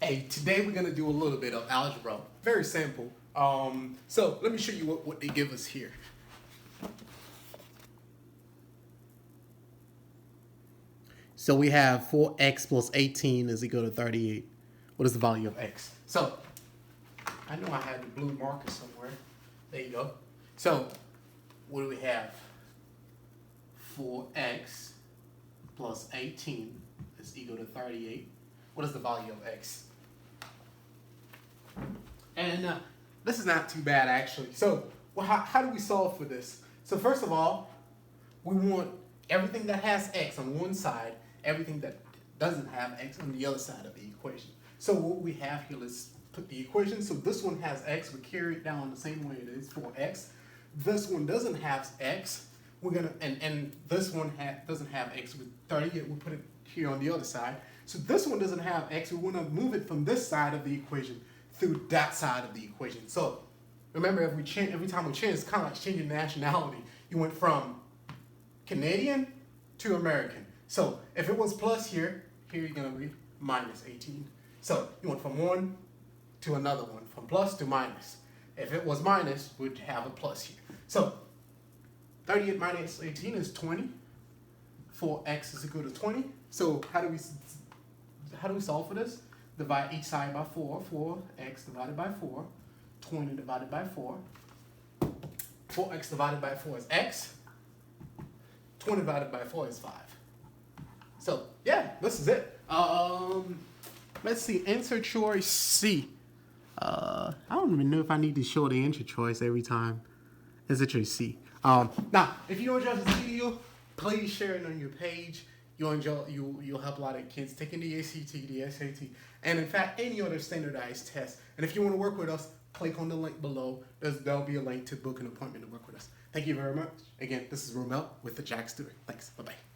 Hey, today we're gonna do a little bit of algebra. Very simple. So let me show you what they give us here. So we have 4x plus 18 is equal to 38. What is the value of x? So I know I had the blue marker somewhere. There you go. So what do we have? 4x plus 18 is equal to 38. What is the value of x? And this is not too bad, actually. So how do we solve for this? So first of all, we want everything that has x on one side, everything that doesn't have x on the other side of the equation. So what we have here, let's put the equation. So this one has x, we carry it down the same way it is, 4x. This one doesn't have x. We're gonna and this one doesn't have x with 38. We'll put it here on the other side. So this one doesn't have x. We want to move it from this side of the equation through that side of the equation. So remember, every time we change, it's kind of like changing nationality. You went from Canadian to American. So if it was plus here you're gonna be minus 18. So you went from one to another one, from plus to minus. If it was minus, we'd have a plus here. So 38 minus 18 is 20. 4x is equal to 20. So how do we solve for this? Divide each side by 4. 4x divided by 4. 20 divided by 4. 4x divided by 4 is x. 20 divided by 4 is 5. So yeah, this is it. Let's see. Answer choice C. I don't even know if I need to show the answer choice every time. Answer choice C. Now, if you enjoyed this video, please share it on your page. You'll help a lot of kids taking the ACT, the SAT, and in fact any other standardized test. And if you want to work with us, click on the link below. There'll be a link to book an appointment to work with us. Thank you very much. Again, this is Romel with the Jack Stewart. Thanks. Bye-bye.